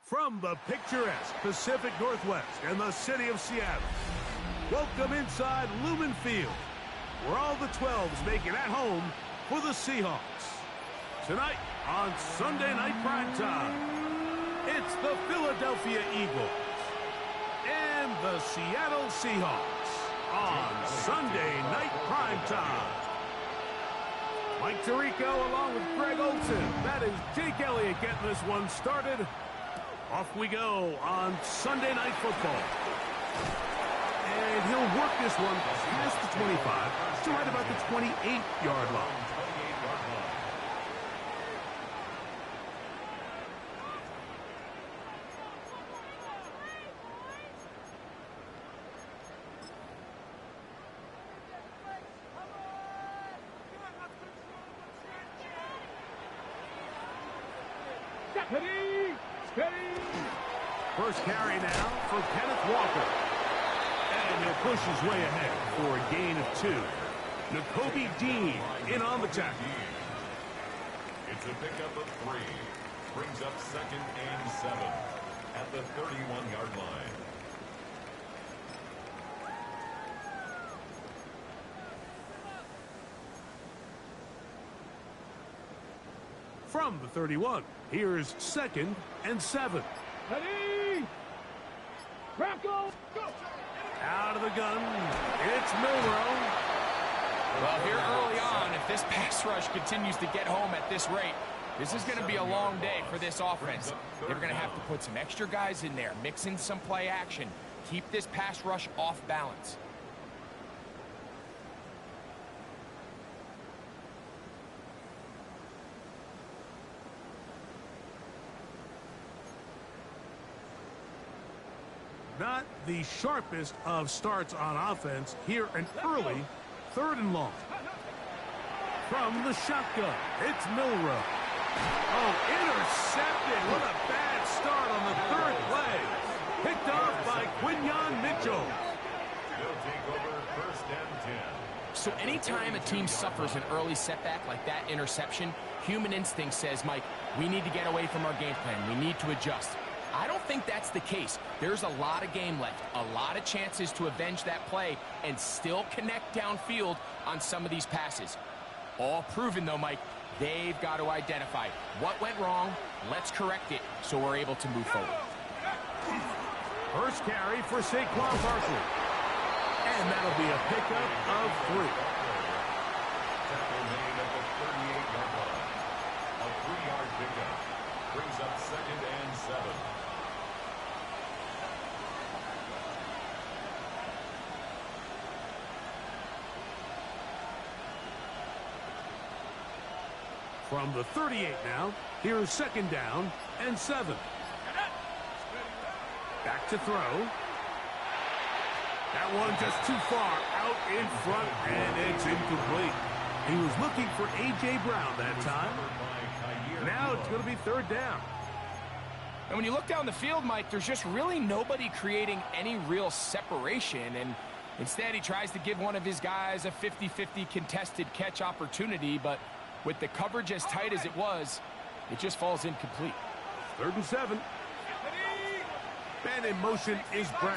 From the picturesque Pacific Northwest and the city of Seattle, welcome inside Lumen Field, where all the 12s make it at home for the Seahawks. Tonight on Sunday Night Primetime, it's the Philadelphia Eagles and the Seattle Seahawks on Sunday Night Primetime. Mike Tirico along with Greg Olson. That is Jake Elliott getting this one started. Off we go on Sunday Night Football. And he'll work this one past the 25 to right about the 28-yard line. First carry now for Kenneth Walker. And he'll push his way ahead for a gain of 2. Nakobe Dean in on the tackle. It's a pickup of 3. Brings up 2nd and 7 at the 31-yard line. From the 31, here's 2nd and 7. Ready! Crackle! Go! Out of the gun, it's Milrow. Well, here early on, if this pass rush continues to get home at this rate, this is going to be a long day for this offense. They're going to have to put some extra guys in there, mix in some play action, keep this pass rush off balance. Not the sharpest of starts on offense. Here an early 3rd and long. From the shotgun, it's Milrow. Oh, intercepted. What a bad start on the 3rd play. Picked off by Quinyon Mitchell. They'll take over 1st and 10. So anytime a team suffers an early setback like that interception, human instinct says, Mike, we need to get away from our game plan. We need to adjust. I don't think that's the case. There's a lot of game left, a lot of chances to avenge that play and still connect downfield on some of these passes. All proven, though, Mike, they've got to identify what went wrong, let's correct it so we're able to move forward. First carry for Saquon Barkley. And that'll be a pickup of 3. Tackle made at the 38-yard line. A 3-yard pickup. Brings up 2nd and 7. From the 38 now, here's 2nd down and 7. Back to throw. That one just too far out in front, and it's incomplete. He was looking for A.J. Brown that time. Now it's going to be 3rd down. And when you look down the field, Mike, there's just really nobody creating any real separation. And instead, he tries to give one of his guys a 50-50 contested catch opportunity. But with the coverage as tight as it was, it just falls incomplete. 3rd and 7. And in motion is Brown.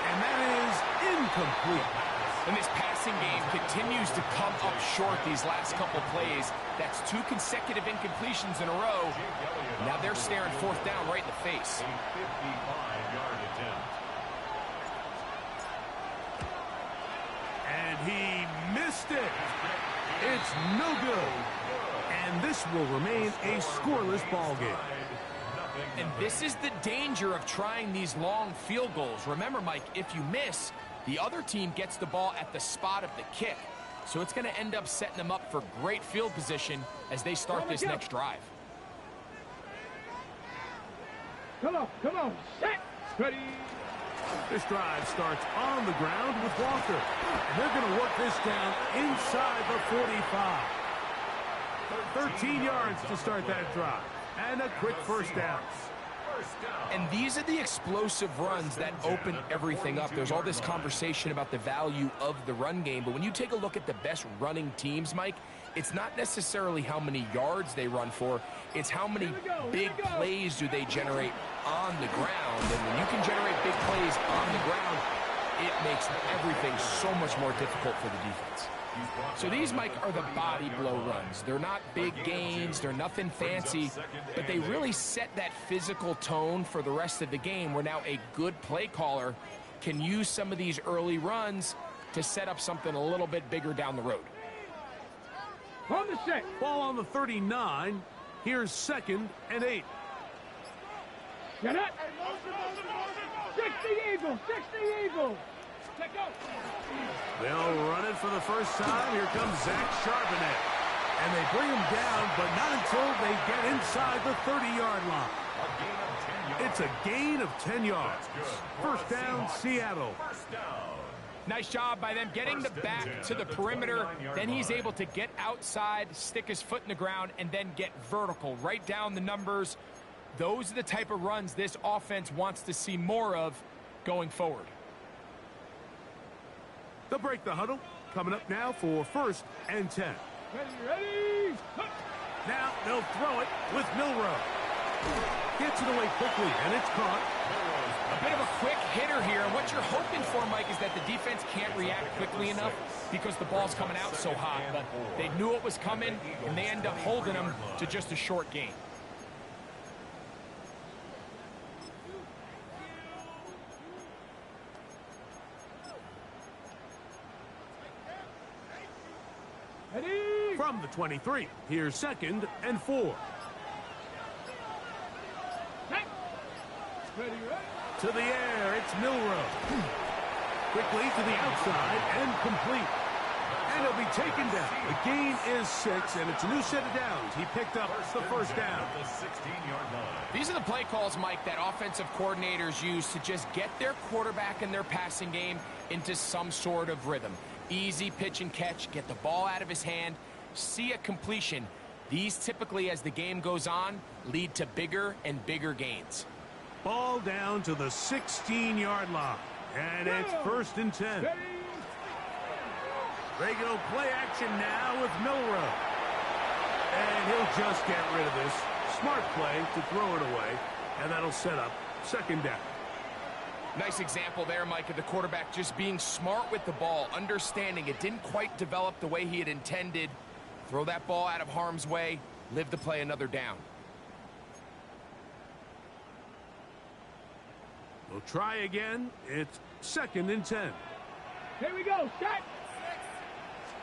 And that is incomplete. And this passing game continues to come up short these last couple plays. That's 2 consecutive incompletions in a row. Now they're staring 4th down right in the face. A 55-yard attempt. And he missed it. It's no good. And this will remain a scoreless ball game. And this is the danger of trying these long field goals. Remember, Mike, if you miss, the other team gets the ball at the spot of the kick. So it's going to end up setting them up for great field position as they start this next drive. Come on, set, ready. This drive starts on the ground with Walker. And they're going to work this down inside the 45. 13 yards to start that drive. And a quick 1st down. And these are the explosive runs that open everything up. There's all this conversation about the value of the run game, but when you take a look at the best running teams, Mike, it's not necessarily how many yards they run for, it's how many big plays do they generate on the ground. And when you can generate big plays on the ground, it makes everything so much more difficult for the defense. So these, Mike, are the body blow runs. They're not big gains, they're nothing fancy, but they really set that physical tone for the rest of the game, where now a good play caller can use some of these early runs to set up something a little bit bigger down the road. On the set. Ball on the 39. Here's 2nd and 8. Get it. 60 Eagles. 60 Eagles. Let go. They'll run it for the first time. Here comes Zach Charbonnet. And they bring him down, but not until they get inside the 30-yard line. It's a gain of 10 yards. First down, Seattle. Nice job by them getting the back to the perimeter. Then he's able to get outside, stick his foot in the ground, and then get vertical. Right down the numbers. Those are the type of runs this offense wants to see more of going forward. They'll break the huddle. Coming up now for 1st and 10. Ready. Now they'll throw it with Milroe. Gets it away quickly, and it's caught. A bit of a quick hitter here. What you're hoping for, Mike, is that the defense can't react quickly enough because the ball's coming out so hot. But they knew it was coming, and they end up holding them to just a short gain. Ready. From the 23, here's 2nd and 4. Ready. To the air, it's Milroe. Quickly to the outside and complete. And he'll be taken down. The gain is 6, and it's a new set of downs. He picked up the first down. These are the play calls, Mike, that offensive coordinators use to just get their quarterback and their passing game into some sort of rhythm. Easy pitch and catch, get the ball out of his hand, see a completion. These typically, as the game goes on, lead to bigger and bigger gains. Ball down to the 16-yard line. And it's 1st and 10. They go play action now with Milroe. And he'll just get rid of this. Smart play to throw it away. And that'll set up 2nd down. Nice example there, Mike, of the quarterback just being smart with the ball, understanding it didn't quite develop the way he had intended. Throw that ball out of harm's way, live to play another down. We'll try again. It's 2nd and 10. Here we go. Set.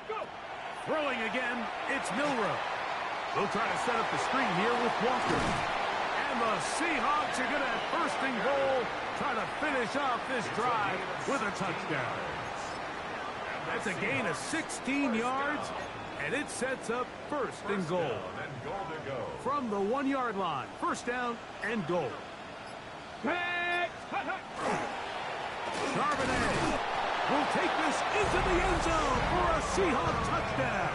Go. Throwing again. It's Milroe. They'll try to set up the screen here with Walker. And the Seahawks are going to have 1st and goal. Try to finish off this drive with a touchdown. That's a gain of 16 yards. And it sets up 1st and goal. From the 1-yard line. 1st down and goal. Charbonnet will take this into the end zone for a Seahawks touchdown.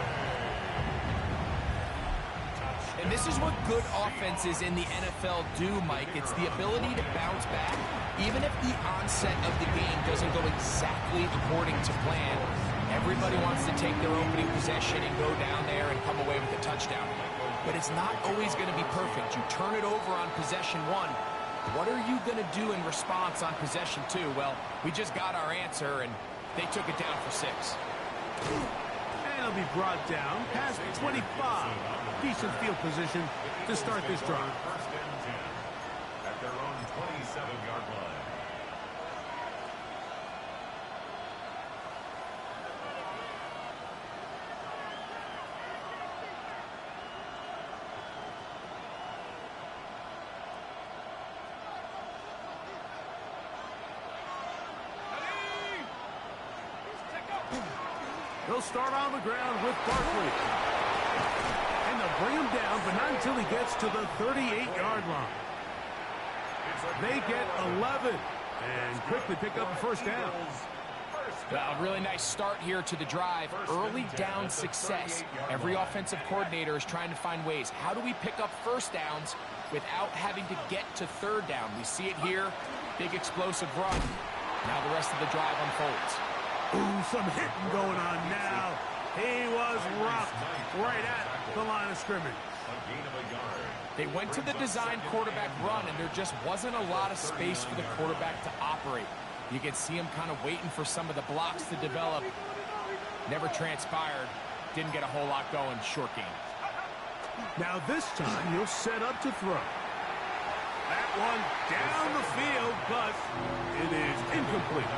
And this is what good offenses in the NFL do, Mike. It's the ability to bounce back, even if the onset of the game doesn't go exactly according to plan. Everybody wants to take their opening possession and go down there and come away with a touchdown. But it's not always going to be perfect. You turn it over on possession 1. What are you going to do in response on possession 2? Well, we just got our answer, and they took it down for 6. And it'll be brought down past 25. Decent field position to start this drive. 1st and 10 at their own 27-yard line. They'll start on the ground with Barkley. And they'll bring him down, but not until he gets to the 38-yard line. They get 11 and quickly pick up the 1st down. Well, a really nice start here to the drive. Early down success. Every offensive coordinator is trying to find ways. How do we pick up 1st downs without having to get to third down. We see it here. Big explosive run. Now the rest of the drive unfolds. Ooh, some hitting going on now. He was rocked right at the line of scrimmage. A gain of a yard. They went to the design quarterback run, and there just wasn't a lot of space for the quarterback to operate. You could see him kind of waiting for some of the blocks to develop. Never transpired. Didn't get a whole lot going. Short game. Now this time he'll set up to throw. That one down the field, but it is incomplete.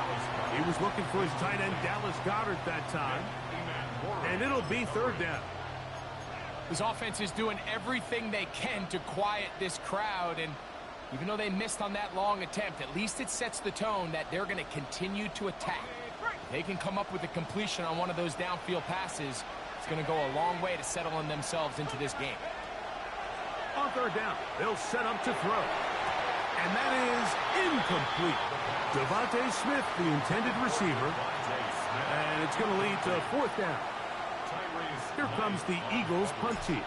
He was looking for his tight end, Dallas Goedert, that time. And it'll be third down. This offense is doing everything they can to quiet this crowd, and even though they missed on that long attempt, at least it sets the tone that they're going to continue to attack. If they can come up with a completion on one of those downfield passes, it's going to go a long way to settling themselves into this game. On third down, they'll set up to throw. And that is incomplete. Devontae Smith, the intended receiver. And it's going to lead to fourth down. Here comes the Eagles punt team.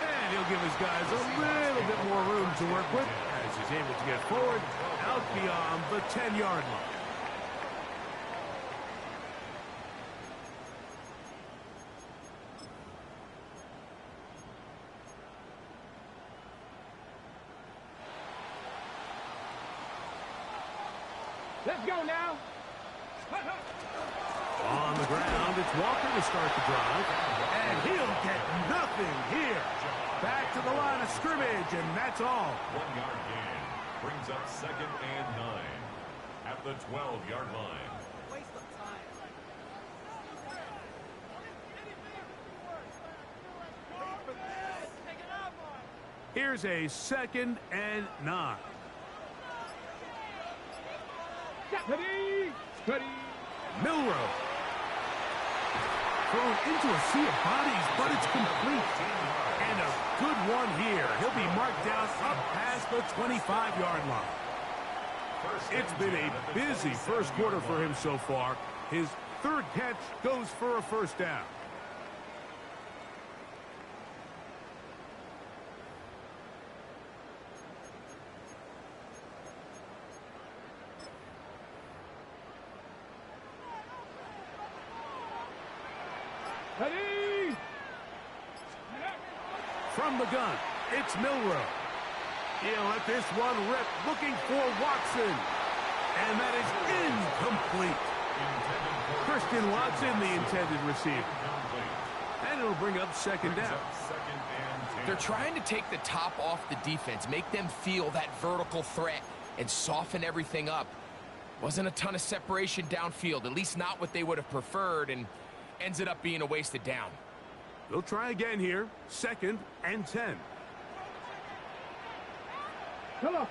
And he'll give his guys a little bit more room to work with as he's able to get forward out beyond the 10-yard line. Let's go now. On the ground, it's Walker to start the drive. And he'll get nothing here. Back to the line of scrimmage, and that's all. 1 yard gain. Brings up 2nd and 9. At the 12-yard line. Here's a 2nd and 9. Ready. Ready. Milrow. Thrown into a sea of bodies, but it's complete. And a good one here. He'll be marked down up past the 25-yard line. It's been a busy first quarter for him so far. His third catch goes for a first down. Ready. From the gun, it's Milrow. He'll let this one rip, looking for Watson. And that is incomplete. Christian Watson, the intended receiver. And it'll bring up 2nd down. They're trying to take the top off the defense, make them feel that vertical threat, and soften everything up. Wasn't a ton of separation downfield, at least not what they would have preferred, and ends up being a wasted down. They'll try again here. 2nd and 10. Come on.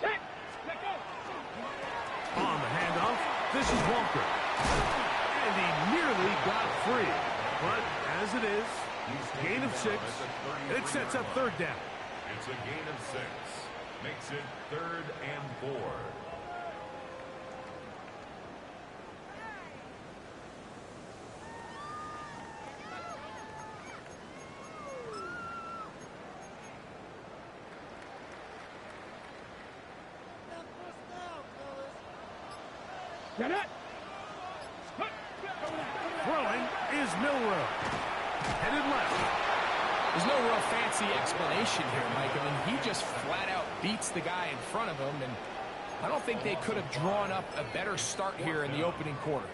Set. Let go. On the handoff, this is Walker. And he nearly got free. But as it is, gain of 6. It sets up third down. It's a gain of 6. Makes it 3rd and 4. Get it. Throwing is Milrow. Headed left. There's no real fancy explanation here, Mike. I mean, he just flat out beats the guy in front of him, and I don't think they could have drawn up a better start here in the opening quarter.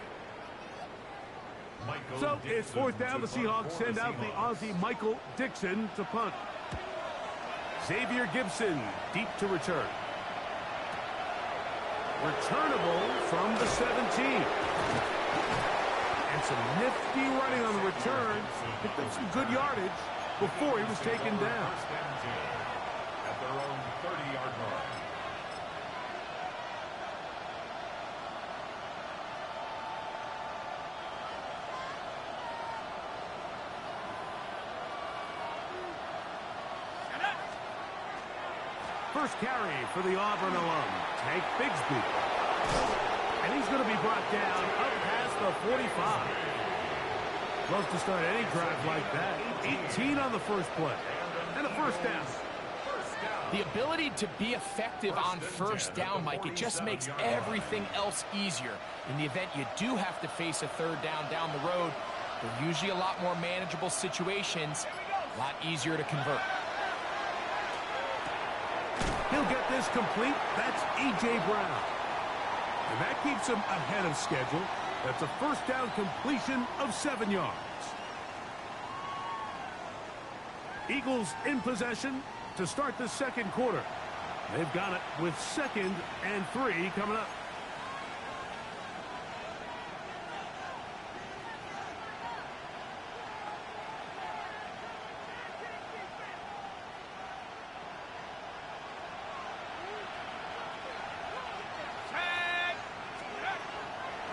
So it's fourth down. The Seahawks send out the Aussie Michael Dixon to punt. Xavier Gibson deep to return. Returnable from the 17. And some nifty running on the return. Picked up some good yardage before he was taken down. At their own 30-yard line. First carry for the Auburn alum, Tank Bigsby. And he's going to be brought down up past the 45. Love to start any drive like that. 18 on the first play. And a first down. The ability to be effective on first down, Mike, it just makes everything else easier. In the event you do have to face a third down the road, they're usually a lot more manageable situations, a lot easier to convert. He'll get this complete. That's A.J. Brown. And that keeps him ahead of schedule. That's a first down completion of 7 yards. Eagles in possession to start the second quarter. They've got it with 2nd and 3 coming up.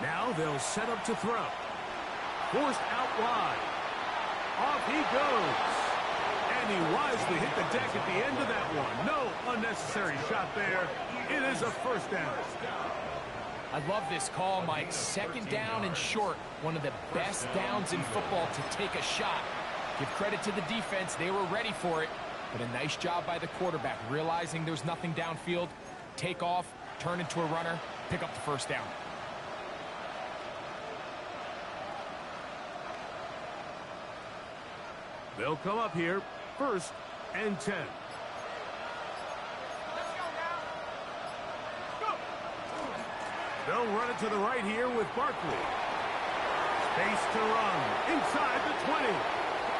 Now they'll set up to throw. Forced out wide. Off he goes. And he wisely hit the deck at the end of that one. No unnecessary shot there. It is a first down. I love this call, Mike. 2nd down and short. One of the best downs in football to take a shot. Give credit to the defense. They were ready for it. But a nice job by the quarterback, realizing there's nothing downfield. Take off, turn into a runner, pick up the first down. They'll come up here, 1st and 10. They'll run it to the right here with Barkley. Space to run inside the 20.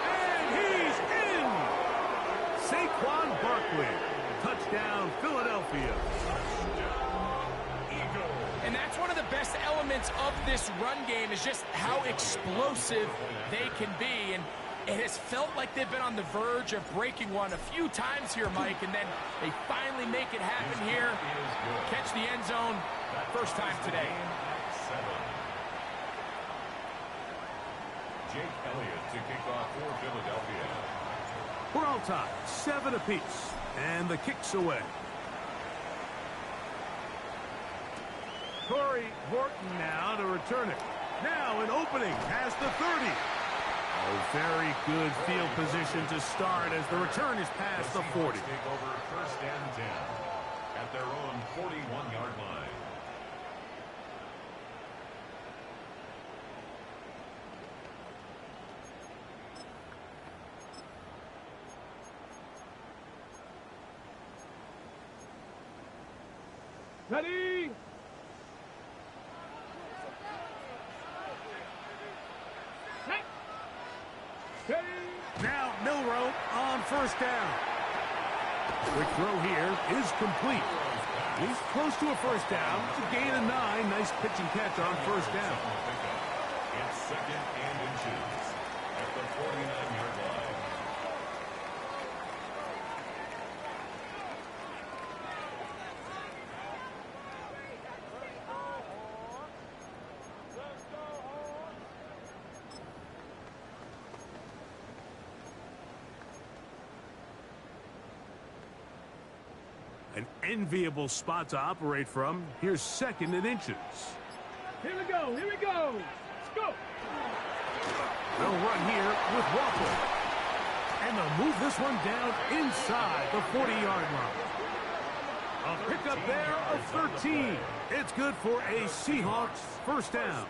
And he's in! Saquon Barkley. Touchdown, Philadelphia. And that's one of the best elements of this run game is just how explosive they can be. And it has felt like they've been on the verge of breaking one a few times here, Mike, and then they finally make it happen here. Catch the end zone, first time today. Jake Elliott to kick off for Philadelphia. We're all tied, 7 apiece, and the kick's away. Corey Horton now to return it. Now an opening past the 30. Oh, very good field position to start as the return is past the 40. Take over 1st and 10 at their own 41-yard line. Ready? Now Milroe on 1st down. Quick throw here is complete. He's close to a first down. It's a gain of 9. Nice pitch and catch on 1st down. It's 2nd and inches at the 49-yard line. An enviable spot to operate from. Here's 2nd and inches. Here we go. Here we go. Let's go. They'll run here with Walker. And they'll move this one down inside the 40-yard line. A pickup there of 13. It's good for a Seahawks first down.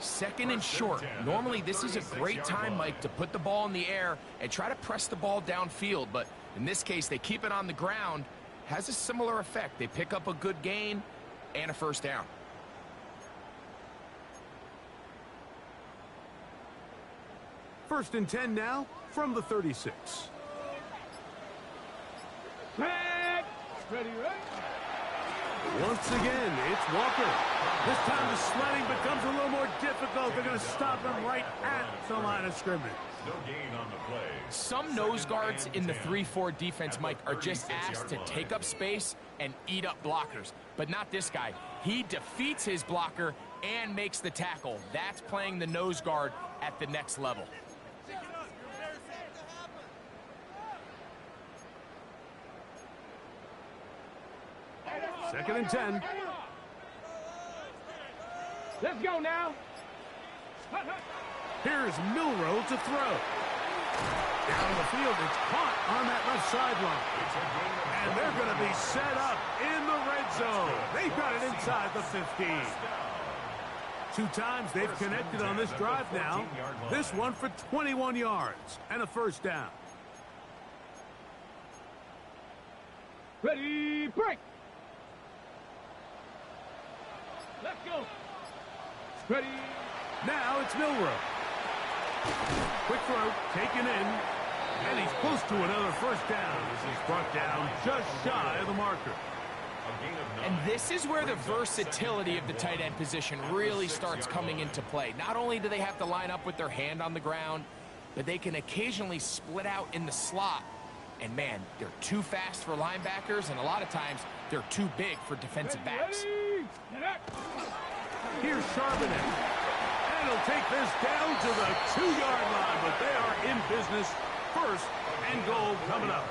2nd and short. Normally, this is a great time, Mike, to put the ball in the air and try to press the ball downfield. But in this case, they keep it on the ground. Has a similar effect. They pick up a good gain and a first down. First and 10 now from the 36. Set. Ready, right? Once again, it's Walker. This time the sledding becomes a little more difficult. They're going to stop him right at the line of scrimmage. No gain on the play. Some nose guards in the 3-4 defense, Mike, are just asked to take up space and eat up blockers. But not this guy. He defeats his blocker and makes the tackle. That's playing the nose guard at the next level. Second and 10. Let's go now. Here's Milrow to throw. Down the field, it's caught on that left sideline. And they're going to be set up in the red zone. They've got it inside the 15. 2 times they've connected on this drive now. This one for 21 yards and a first down. Ready, break. Let's go. Ready. Now it's Milrow. Quick throw, taken in, and he's close to another first down as he's brought down just shy of the marker. And this is where the versatility of the tight end position really starts coming into play. Not only do they have to line up with their hand on the ground, but they can occasionally split out in the slot. And man, they're too fast for linebackers, and a lot of times they're too big for defensive backs. Here's Charbonnet. And he'll take this down to the 2-yard line, but they are in business. First and goal coming up.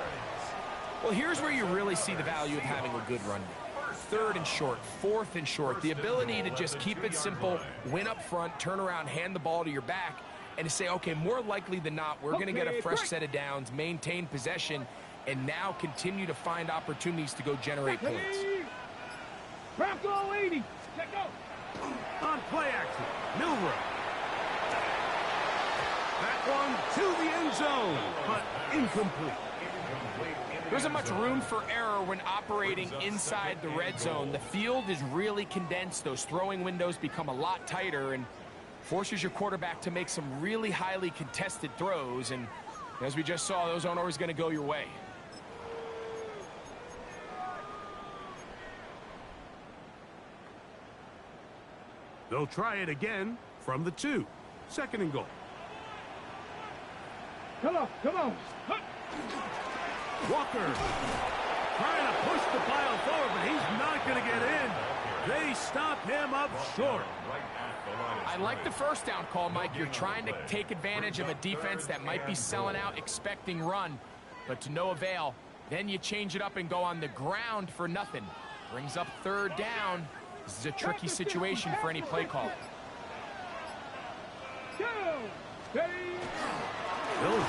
Well, here's where you really see the value of having a good run game. 3rd and short, 4th and short. The ability to just keep it simple, win up front, turn around, hand the ball to your back, and to say, okay, more likely than not, we're going to get a fresh set of downs, maintain possession, and now continue to find opportunities to go generate points. Bronco 80. Check go. On play action, Milrow. That one to the end zone, but incomplete. There isn't much room for error when operating inside the red zone. The field is really condensed. Those throwing windows become a lot tighter and forces your quarterback to make some really highly contested throws. And as we just saw, those aren't always going to go your way. They'll try it again from the 2. 2nd and goal. Come on, come on. Walker trying to push the pile forward, but he's not going to get in. They stop him up short. I like the first down call, Mike. You're trying to take advantage of a defense that might be selling out, expecting run, but to no avail. Then you change it up and go on the ground for nothing. Brings up 3rd down. This is a tricky situation for any play call. They'll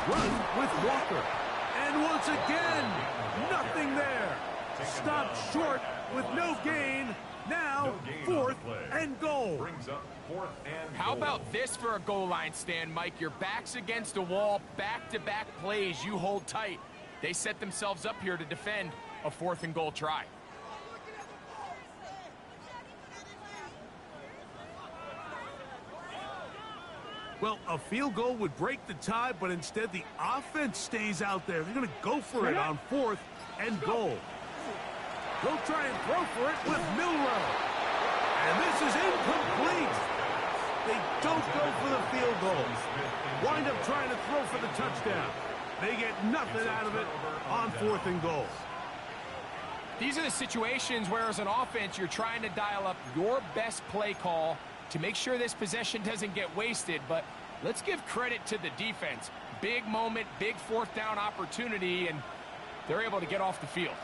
run with Walker. And once again, nothing there. Stopped short with no gain. Now, 4th and goal. How about this for a goal line stand, Mike? Your back's against a wall, back-to-back plays. You hold tight. They set themselves up here to defend a 4th and goal try. Well, a field goal would break the tie, but instead the offense stays out there. They're going to go for it on 4th and goal. They'll try and throw for it with Milrow. And this is incomplete. They don't go for the field goal. Wind up trying to throw for the touchdown. They get nothing out of it on 4th and goal. These are the situations where, as an offense, you're trying to dial up your best play call to make sure this possession doesn't get wasted. But let's give credit to the defense. Big moment, big 4th down opportunity, and they're able to get off the field.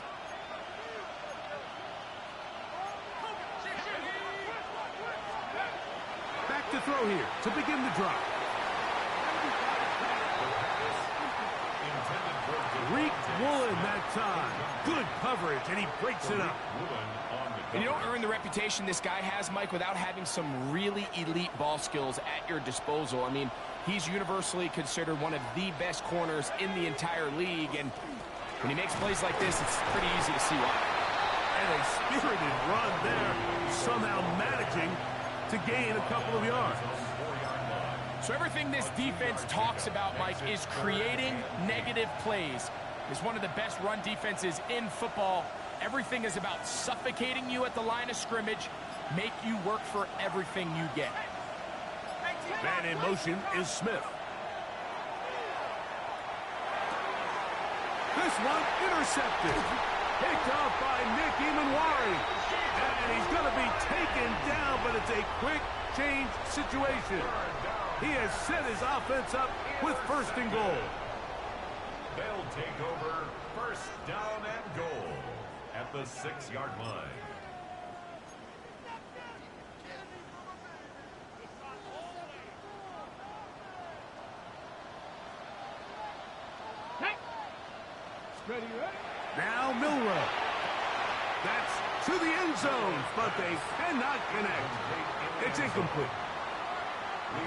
Back to throw here to begin the drive. Reek Woolen that time. Good coverage, and he breaks it up. And you don't earn the reputation this guy has, Mike, without having some really elite ball skills at your disposal. I mean, he's universally considered one of the best corners in the entire league, and when he makes plays like this, it's pretty easy to see why. And a spirited run there, somehow managing to gain a couple of yards. So everything this defense talks about, Mike, is creating negative plays. It's one of the best run defenses in football. Everything is about suffocating you at the line of scrimmage, make you work for everything you get. Man in motion is Smith. This one intercepted. Picked off by Nick Emanwari. And he's going to be taken down, but it's a quick change situation. He has set his offense up with 1st and goal. They'll take over 1st down and goal at the 6-yard line. Now Milrow. That's to the end zone, but they cannot connect. It's incomplete.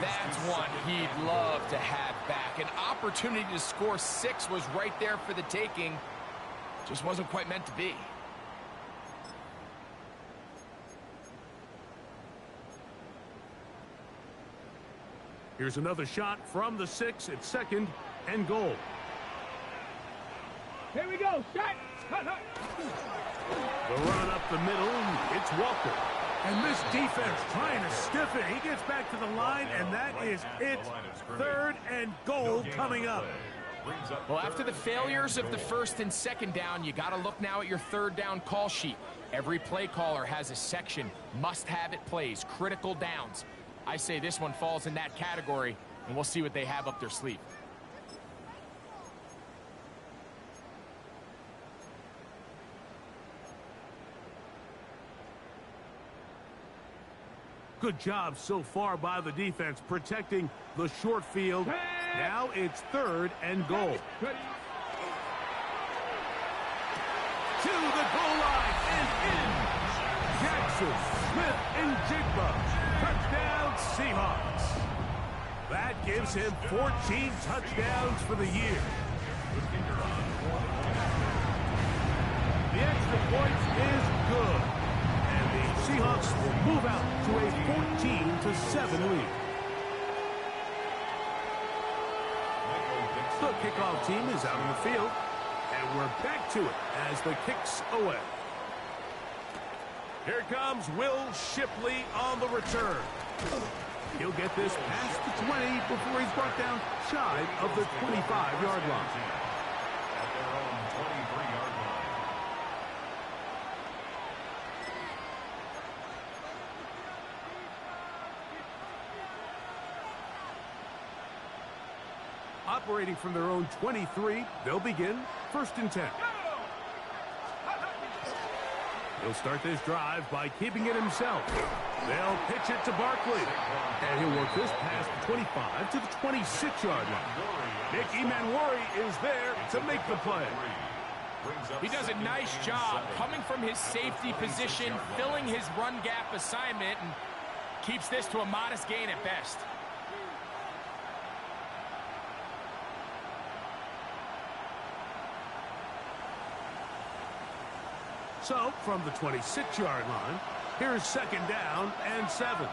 That's one he'd love to have back. An opportunity to score 6 was right there for the taking. Just wasn't quite meant to be. Here's another shot from the 6 at 2nd and goal. Here we go. Shot. The run up the middle. It's Walker. And this defense trying to stiff it. He gets back to the line, and that is it. 3rd and goal coming up. Well, after the failures of the 1st and 2nd down, you got to look now at your 3rd down call sheet. Every play caller has a section, must-have-it plays, critical downs. I say this one falls in that category, and we'll see what they have up their sleeve. Good job so far by the defense protecting the short field. Now it's 3rd and goal. To the goal line and in. Jackson, Smith, and Jigba. Touchdown, Seahawks. That gives him 14 touchdowns for the year. The extra point is good. And the Seahawks will move out to a 14-7 lead. The kickoff team is out on the field. And we're back to it as the kick's away. Here comes Will Shipley on the return. He'll get this past the 20 before he's brought down shy of the 25-yard line. At their own 23-yard line. Operating from their own 23, they'll begin 1st and 10. He'll start this drive by keeping it himself. They'll pitch it to Barkley. And he'll work this past the 25 to the 26-yard line. Nick Emanwari is there to make the play. He does a nice job coming from his safety position, filling his run gap assignment, and keeps this to a modest gain at best. So, from the 26-yard line, here's 2nd down and 7.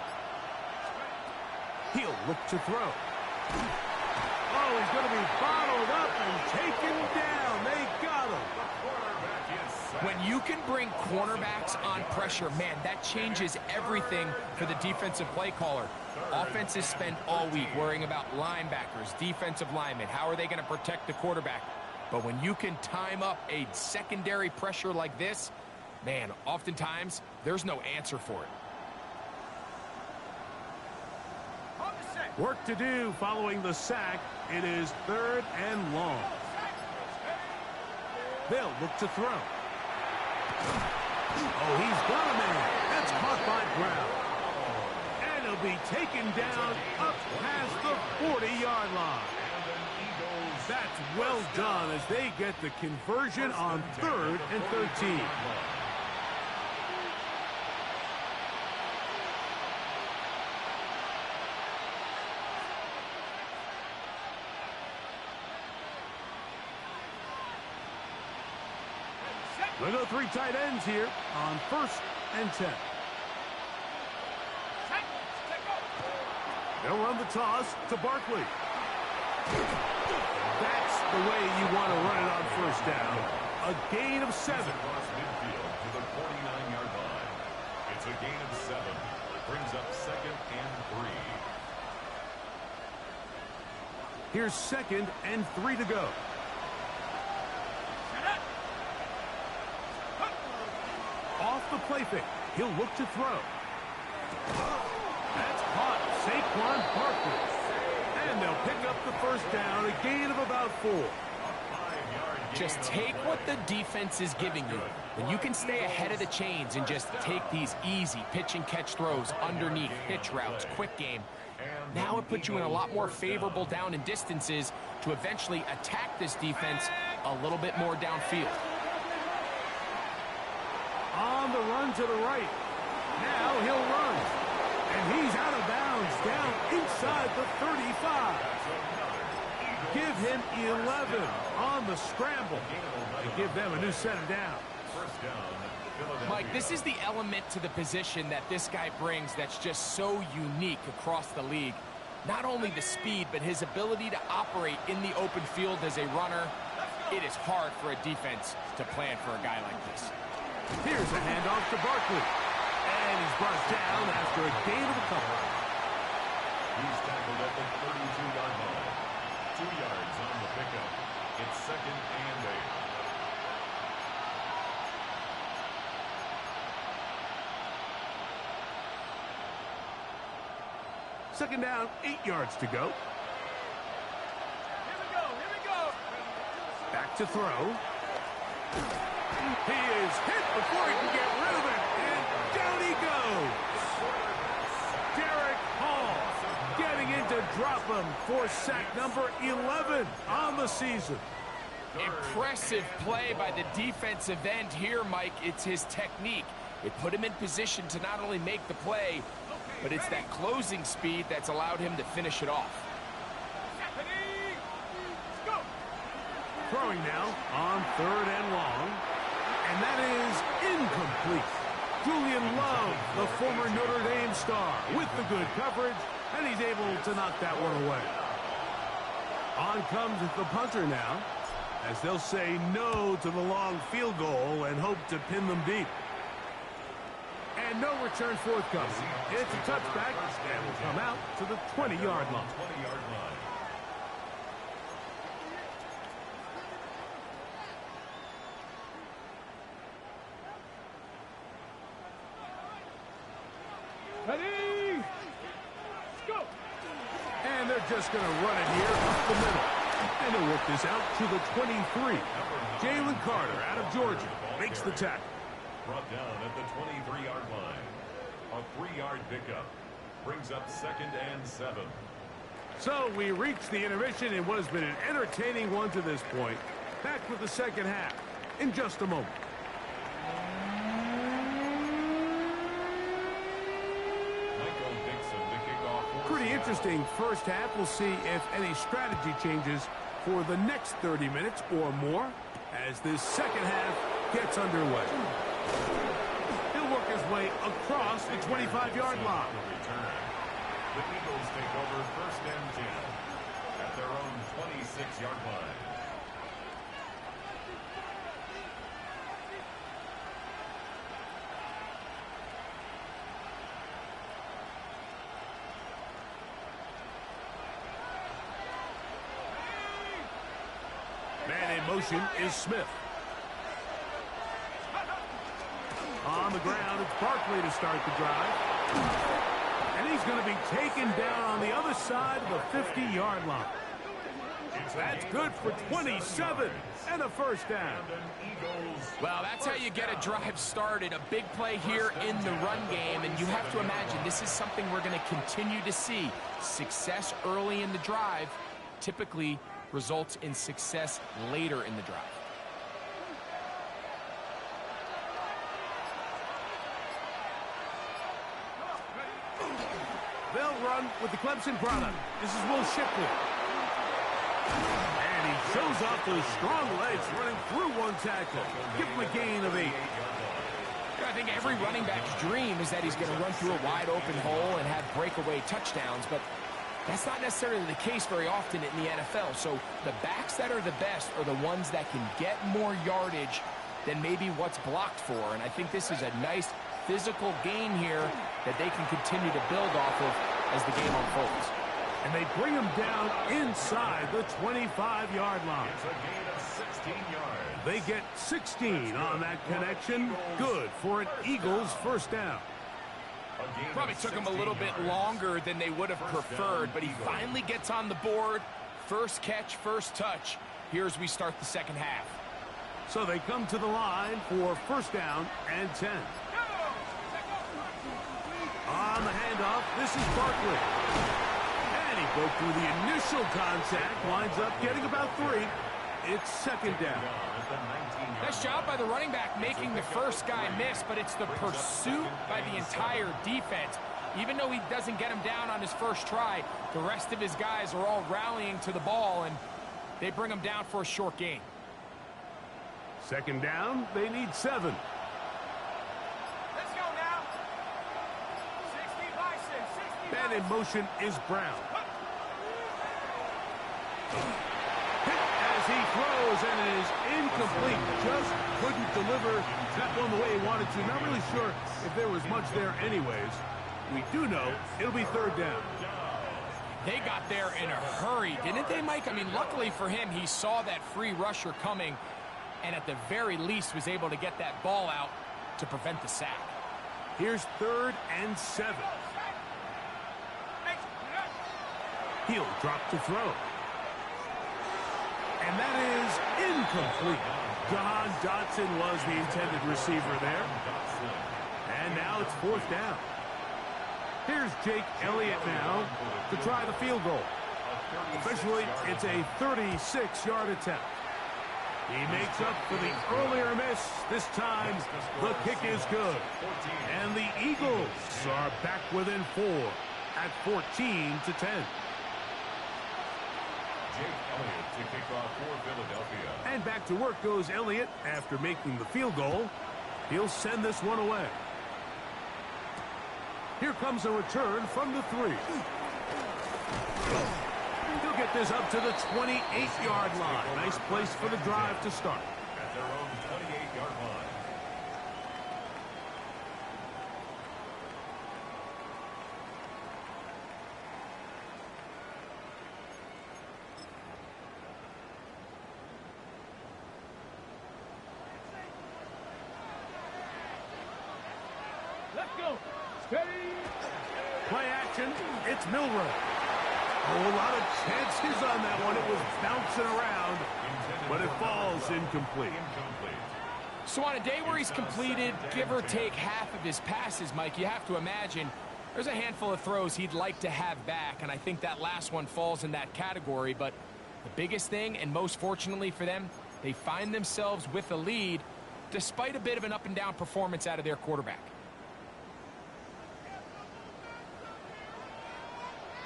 He'll look to throw. Oh, he's going to be bottled up and taken down. They got him. When you can bring cornerbacks on pressure, man, that changes everything for the defensive play caller. Offenses spend all week worrying about linebackers, defensive linemen. How are they going to protect the quarterback? But when you can time up a secondary pressure like this, man, oftentimes there's no answer for it. Work to do following the sack. It is 3rd and long. They'll look to throw. Oh, he's got a man. That's caught by Brown. And he'll be taken down up past the 40-yard line. That's well done as they get the conversion on 3rd and 13. We'll go 3 tight ends here on 1st and 10. They'll run the toss to Barkley. That's the way you want to run it on 1st down. A gain of 7. Across midfield to the 49-yard line. It's a gain of 7. Brings up 2nd and 3. Here's 2nd and 3 to go. Off the play fake. He'll look to throw. That's caught. Saquon Barkley. And they'll pick up the 1st down, a gain of about 4. Just take what the defense is giving you. When you can stay ahead of the chains and just take these easy pitch and catch throws underneath, hitch routes, quick game, Now it puts you in a lot more favorable down and distances to eventually attack this defense a little bit more downfield. On the run to the right. Now he'll run. And he's out of bounds, down inside the 35. Give him 11 on the scramble. And give them a new set of downs. Mike, this is the element to the position that this guy brings that's just so unique across the league. Not only the speed, but his ability to operate in the open field as a runner. It is hard for a defense to plan for a guy like this. Here's a handoff to Barkley. And he's brought down after a gain of a couple. He's tackled at the 32-yard line. 2 yards on the pickup. It's 2nd and 8. Second down, 8 yards to go. Here we go. Back to throw. He is hit before he can get rid of it. And down he goes. Derek Hall getting in to drop him for sack number 11 on the season. Impressive play by the defensive end here, Mike. It's his technique. It put him in position to not only make the play, but it's that closing speed that's allowed him to finish it off. Throwing now on 3rd and long. And that is incomplete. Julian Love, the former Notre Dame star, with the good coverage, and he's able to knock that one away. On comes the punter now, as they'll say no to the long field goal and hope to pin them deep. And no return forthcoming. It's a touchback and will come out to the 20-yard line. 20-yard line. Ready? Let's go. And they're just going to run it here up the middle. And they'll work this out to the 23. Jalen Carter out of Georgia makes the tackle. Brought down at the 23-yard line. A 3-yard pickup. Brings up 2nd and 7. So we reach the intermission in what has been an entertaining one to this point. Back with the second half in just a moment. Pretty interesting first half. We'll see if any strategy changes for the next 30 minutes or more as this second half gets underway. He'll work his way across the 25-yard line. The Eagles take over 1st and 10 at their own 26-yard line. Man in motion is Smith. On the ground, it's Barkley to start the drive. And he's going to be taken down on the other side of the 50-yard line. That's good for 27 and a first down. Well, that's how you get a drive started. A big play here in the run game, and you have to imagine this is something we're going to continue to see. Success early in the drive typically results in success later in the drive. They'll run with the Clemson product. This is Will Shipley. And he shows off those strong legs running through one tackle. Give him a gain of 8. I think every running back's dream is that he's going to run through a wide open hole and have breakaway touchdowns, but that's not necessarily the case very often in the NFL. So the backs that are the best are the ones that can get more yardage than maybe what's blocked for. And I think this is a nice physical gain here that they can continue to build off of as the game unfolds. And they bring him down inside the 25-yard line. It's a gain of 16 yards. They get 16 on that connection. Good for an Eagles first down. Probably took him a little bit longer than they would have preferred, but he finally gets on the board. First catch, first touch. Here as we start the second half. So they come to the line for first down and 10. On the handoff, this is Barkley. And he broke through the initial contact, winds up getting about 3. It's second down. Nice job by the running back making the first guy miss, but it's the pursuit by the entire defense. Even though he doesn't get him down on his first try, the rest of his guys are all rallying to the ball, and they bring him down for a short gain. Second down, they need 7. Let's go now. 60 by 6. 60 Man in motion is Brown. Hit as he throws, and it is incomplete. Just couldn't deliver that one the way he wanted to. Not really sure if there was much there anyways. We do know it'll be third down. They got there in a hurry, didn't they, Mike? I mean, luckily for him, he saw that free rusher coming, and at the very least was able to get that ball out to prevent the sack. Here's 3rd and 7. He'll drop to throw. And that is incomplete. John Dotson was the intended receiver there. And now it's 4th down. Here's Jake Elliott now to try the field goal. Officially, it's a 36-yard attempt. He makes up for the earlier miss. This time, the kick is good. And the Eagles are back within 4 at 14-10. Jake Elliott to kick off for Philadelphia. And back to work goes Elliott after making the field goal. He'll send this one away. Here comes a return from the 3. He'll get this up to the 28-yard line. Nice place for the drive to start. At their own 28-yard line. Let's go. Steady. Play action. It's Milroe. A lot of chances on that one. It was bouncing around, but it falls incomplete. So on a day where he's completed, give or take half of his passes, Mike, you have to imagine there's a handful of throws he'd like to have back, and I think that last one falls in that category. But the biggest thing, and most fortunately for them, they find themselves with a lead despite a bit of an up-and-down performance out of their quarterback.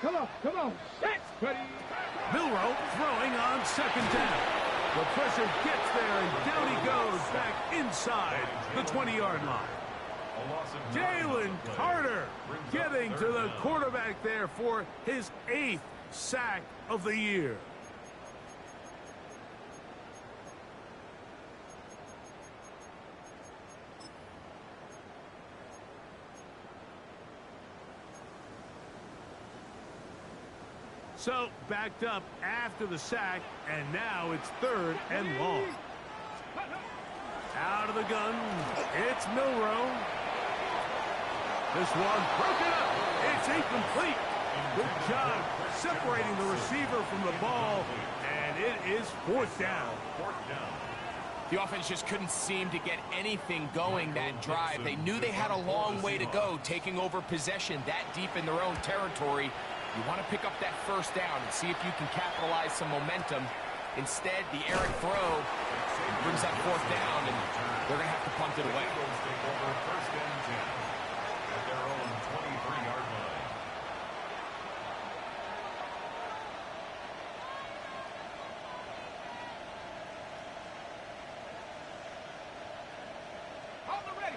Come on. Set. Ready. Milroe throwing on second down. The pressure gets there, and down he goes back inside the 20-yard line. Jalen Carter getting to the quarterback there for his 8th sack of the year. So, backed up after the sack, and now it's 3rd and long. Out of the gun, it's Milroe. This one broken up. It's incomplete. Good job separating the receiver from the ball, and it is 4th down. The offense just couldn't seem to get anything going that drive. They knew they had a long way to go, taking over possession that deep in their own territory. You want to pick up that first down and see if you can capitalize some momentum. Instead, the errant throw brings up 4th down, and they're going to have to punt it away. Take over 1st and 10 at their own 23-yard line. Hold it ready.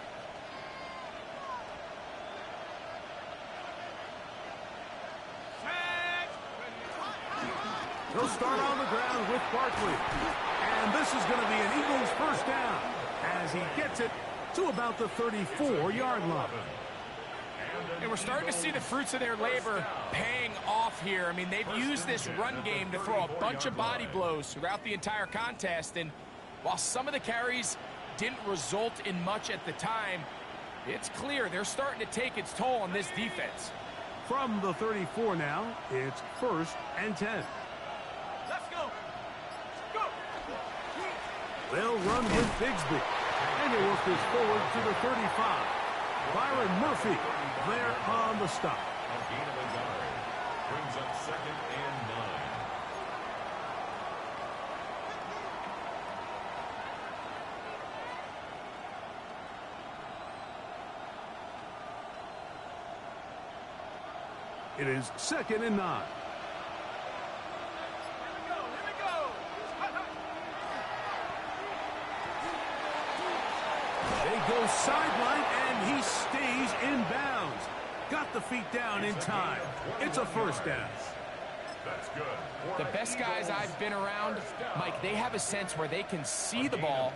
He'll start on the ground with Barkley. And this is going to be an Eagles first down as he gets it to about the 34-yard line. And we're starting to see the fruits of their labor paying off here. I mean, they've used this run game to throw a bunch of body blows throughout the entire contest. And while some of the carries didn't result in much at the time, it's clear they're starting to take its toll on this defense. From the 34 now, it's 1st and 10. Let's go. Go. They'll run with Bigsby. And they work this forward to the 35. Byron Murphy there on the stop. Brings up 2nd and 9. It is 2nd and 9. They go sideline, and he stays in bounds. Got the feet down in time. It's a first down. That's good. The best guys I've been around, Mike, they have a sense where they can see the ball,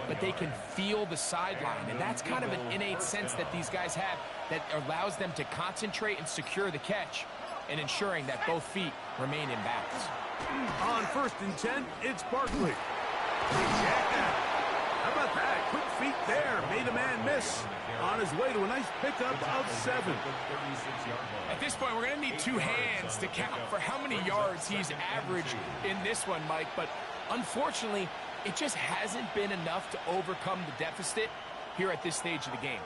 but they can feel the sideline. And that's kind of an innate sense that these guys have that allows them to concentrate and secure the catch and ensuring that both feet remain in bounds. On 1st and 10, it's Barkley. How about that? Quick feet there. Made a man miss. On his way to a nice pickup of 7. At this point, we're going to need 2 hands to count for how many yards he's averaged in this one, Mike. But unfortunately, it just hasn't been enough to overcome the deficit here at this stage of the game.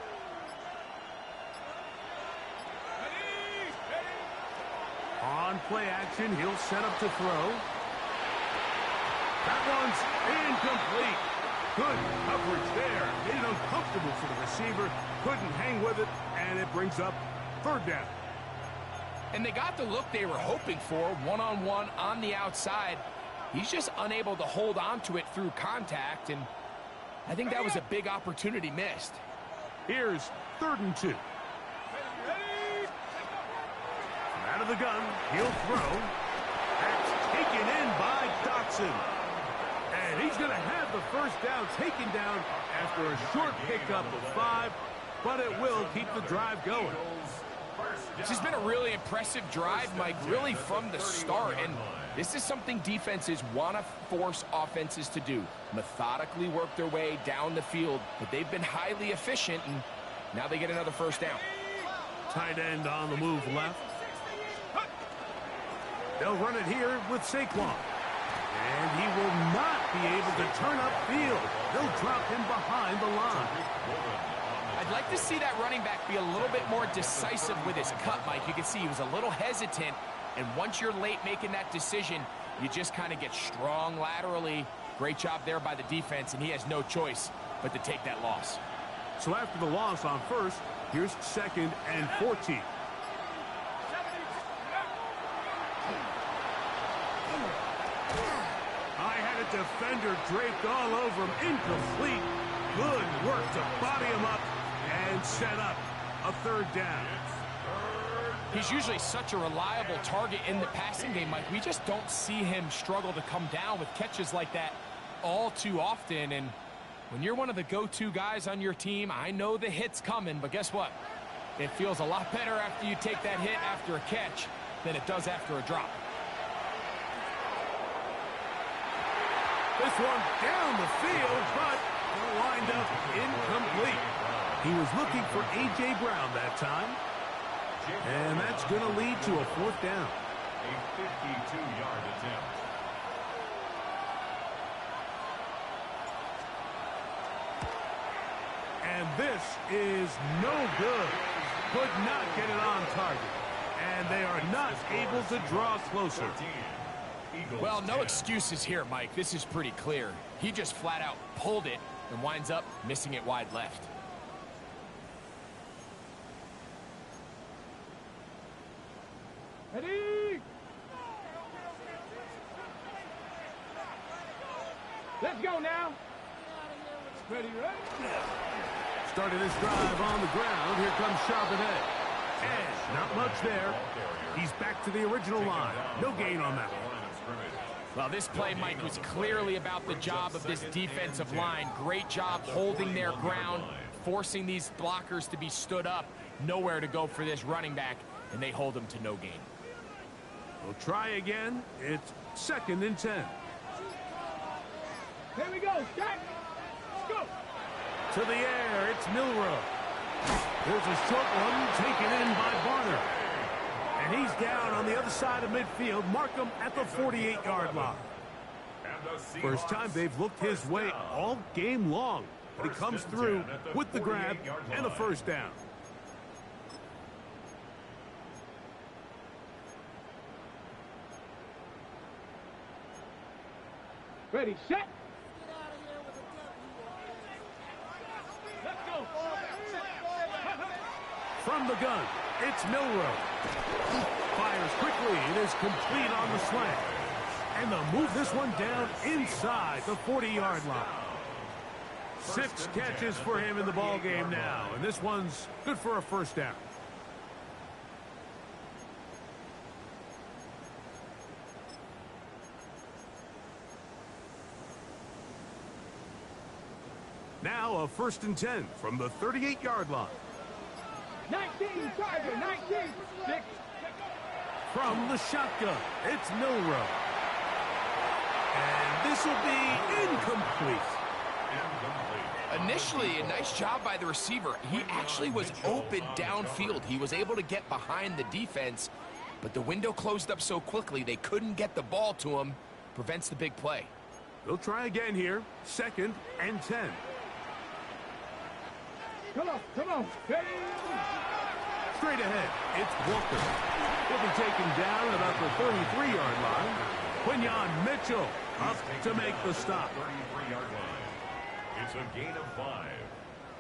On play action, he'll set up to throw. That one's incomplete. Good coverage there. Made it uncomfortable for the receiver. Couldn't hang with it, and it brings up 3rd down. And they got the look they were hoping for, one-on-one on the outside. He's just unable to hold on to it through contact, and I think that was a big opportunity missed. Here's 3rd and 2. Out of the gun, he'll throw. That's taken in by Dotson. And he's going to have the first down taken down after a short pickup of 5, but it will keep the drive going. This has been a really impressive drive, Mike, really from the start. And this is something defenses want to force offenses to do. Methodically work their way down the field, but they've been highly efficient, and now they get another first down. Tight end on the move left. They'll run it here with Saquon. And he will not be able to turn upfield. They'll drop him behind the line. I'd like to see that running back be a little bit more decisive with his cut, Mike. You can see he was a little hesitant, and once you're late making that decision, you just kind of get strong laterally. Great job there by the defense, and he has no choice but to take that loss. So after the loss on 1st, here's 2nd and 14. Defender draped all over him. Incomplete. Good work to body him up and set up a 3rd down. He's usually such a reliable target in the passing game, Mike. We just don't see him struggle to come down with catches like that all too often. And when you're one of the go-to guys on your team, I know the hit's coming, but guess what? It feels a lot better after you take that hit after a catch than it does after a drop. This one down the field, but will wind up incomplete. He was looking for A.J. Brown that time. And that's going to lead to a 4th down. A 52-yard attempt. And this is no good. Could not get it on target. And they are not able to draw closer. Well, no excuses here, Mike. This is pretty clear. He just flat out pulled it and winds up missing it wide left. Ready? Let's go now. Ready, right? Started his drive on the ground. Here comes Charbonnet. And not much there. He's back to the original line. No gain on that one. Well, this play, Mike, was clearly about the job of this defensive line. Great job holding their ground, forcing these blockers to be stood up. Nowhere to go for this running back, and they hold him to no gain. We'll try again. It's 2nd and 10. Here we go, Jack. Let's go. To the air, it's Milrow. There's a short one taken in by Barner. And he's down on the other side of midfield. Mark him at the 48-yard line. First time they've looked his way all game long. But he comes through with the grab and a first down. Ready, set. Let's go. From the gun, it's Milrow. Fires quickly. It is complete on the slant. And they'll move this one down inside the 40-yard line. 6 catches for him in the ball game now, and this one's good for a first down. Now a 1st and 10 from the 38-yard line. 19, Tiger, 19. 6. From the shotgun, it's Milrow. And this will be incomplete. Initially, a nice job by the receiver. He actually was open downfield. He was able to get behind the defense, but the window closed up so quickly they couldn't get the ball to him. Prevents the big play. They'll try again here. 2nd and 10. Come on, come on. Ready. Straight ahead, it's Walker. He'll be taken down at about the 33-yard line. Quinyon Mitchell up to make the stop. 33-yard line. It's a gain of 5.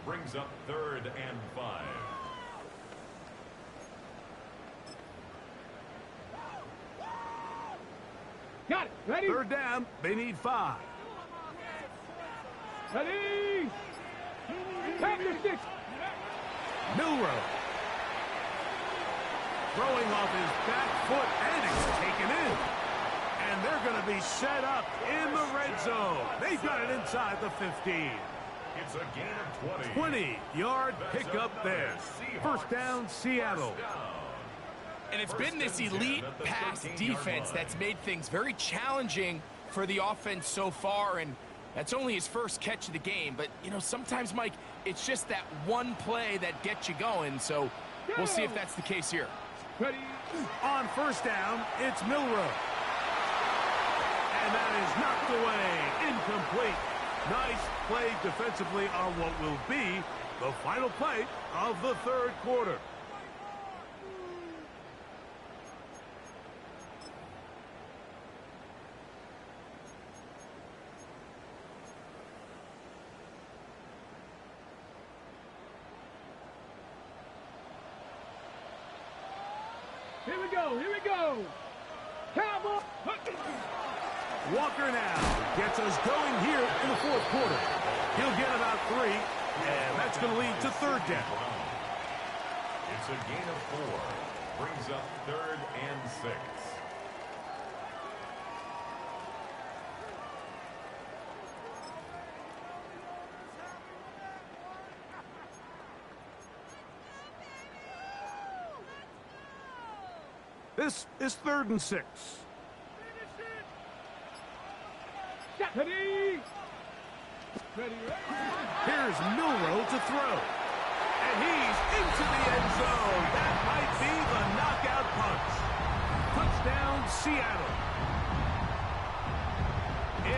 Brings up 3rd and 5. Got it. Ready. 3rd down, they need 5. Ready. Back to 6. Milrow. Throwing off his back foot, and it's taken in. And they're going to be set up in the red zone. They've got it inside the 15. It's a gain of 20. 20-yard pickup there. 1st down, Seattle. And it's been this elite pass defense that's made things very challenging for the offense so far, and that's only his first catch of the game. But, you know, sometimes, Mike, it's just that one play that gets you going, so we'll see if that's the case here. Ready. On 1st down, it's Milrow. And that is knocked away. Incomplete. Nice play defensively on what will be the final play of the 3rd quarter. Here we go. Here we go. Cowboy. Walker now gets us going here in the 4th quarter. He'll get about 3, and that's going to lead to 3rd down. It's a gain of 4. Brings up 3rd and 6. This is 3rd and 6. Ready. Ready. Here's Milrow to throw. And he's into the end zone. That might be the knockout punch. Touchdown, Seattle.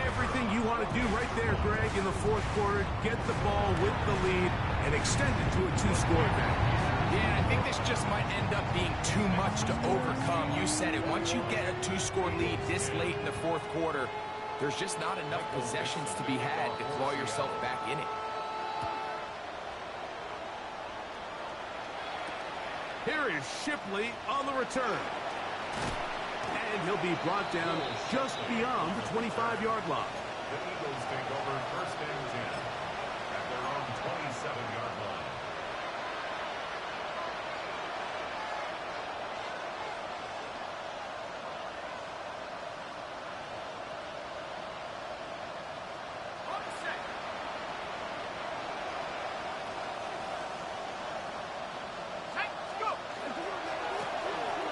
Everything you want to do right there, Greg, in the 4th quarter. Get the ball with the lead and extend it to a 2-score advantage. Yeah, I think this just might end up being too much to overcome. You said it. Once you get a 2-score lead this late in the 4th quarter, there's just not enough possessions to be had to claw yourself back in it. Here is Shipley on the return. And he'll be brought down just beyond the 25-yard line. The Eagles take over 1st and 10 at their own 27-yard line.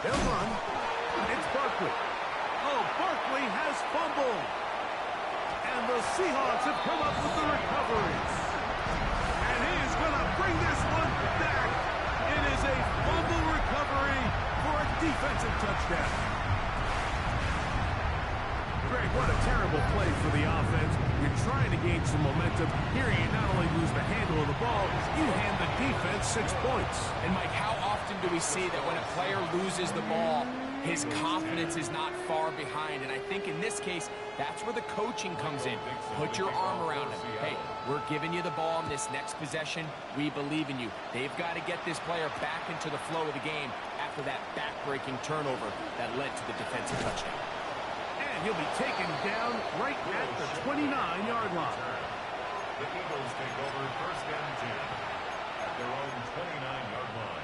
They'll run. It's Barkley. Oh, Barkley has fumbled. And the Seahawks have come up with the recovery. And he is going to bring this one back. It is a fumble recovery for a defensive touchdown. Greg, what a terrible play for the offense. You're trying to gain some momentum. Here you not only lose the handle of the ball, you hand the defense 6 points. And, Mike, how often do we see that when a player loses the ball, his confidence is not far behind. And I think in this case, that's where the coaching comes in. Put your arm around him. Hey, we're giving you the ball in this next possession. We believe in you. They've got to get this player back into the flow of the game after that back-breaking turnover that led to the defensive touchdown. And he'll be taken down right at the 29-yard line. The Eagles take over first and 10 at their own 29-yard line.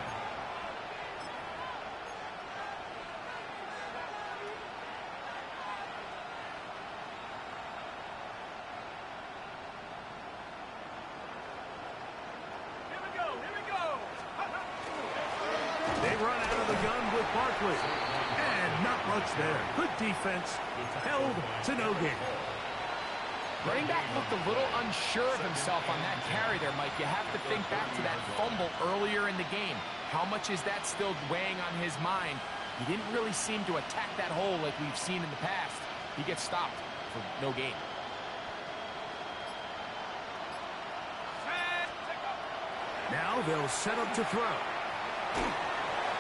They run out of the gun with Barkley. And not much there. Good defense. Held to no gain. Running back looked a little unsure of himself on that carry there, Mike. You have to think back to that fumble earlier in the game. How much is that still weighing on his mind? He didn't really seem to attack that hole like we've seen in the past. He gets stopped for no gain. Now they'll set up to throw.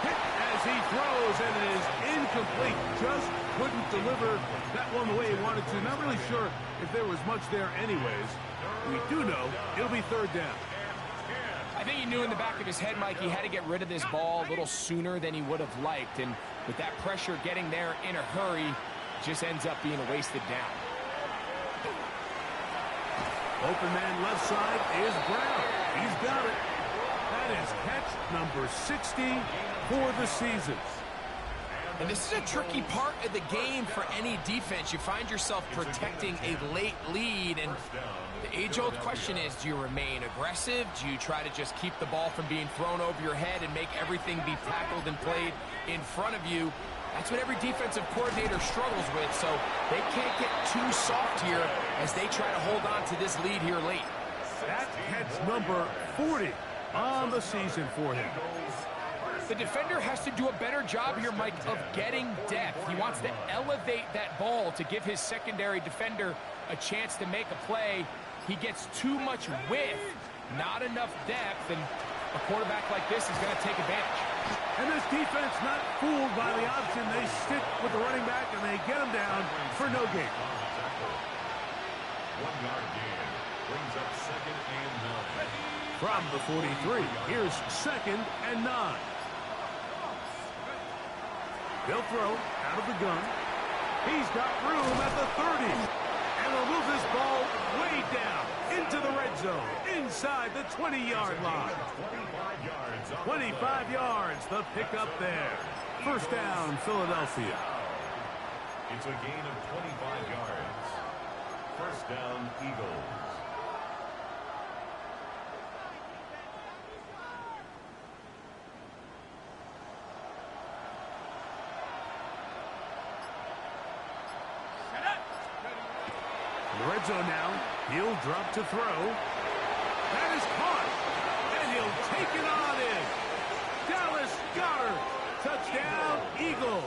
Hit as he throws, and it is incomplete. Just couldn't deliver that one the way he wanted to. Not really sure if there was much there anyways. We do know it'll be third down. I think he knew in the back of his head, Mike, he had to get rid of this ball a little sooner than he would have liked. And with that pressure getting there in a hurry, just ends up being a wasted down. Open man left side is Brown. He's got it. That is catch number 60 for the season. And this is a tricky part of the game for any defense. You find yourself protecting a late lead, and the age-old question is, do you remain aggressive? Do you try to just keep the ball from being thrown over your head and make everything be tackled and played in front of you? That's what every defensive coordinator struggles with, so they can't get too soft here as they try to hold on to this lead here late. That catch number 40 on the season for him. The defender has to do a better job here, Mike, of getting depth. He wants to elevate that ball to give his secondary defender a chance to make a play. He gets too much width, not enough depth, and a quarterback like this is going to take advantage. And this defense not fooled by the option. They stick with the running back, and they get him down for no gain. 1 yard gain brings up second and 9. From the 43, here's second and 9. They'll throw out of the gun. He's got room at the 30. And they'll move this ball way down into the red zone, inside the 20-yard line. 25 yards, the pickup there. First down, Philadelphia. It's a gain of 25 yards. First down, Eagles. The red zone now. He'll drop to throw. That is caught. And he'll take it on in. Dallas Goedert. Touchdown, Eagles.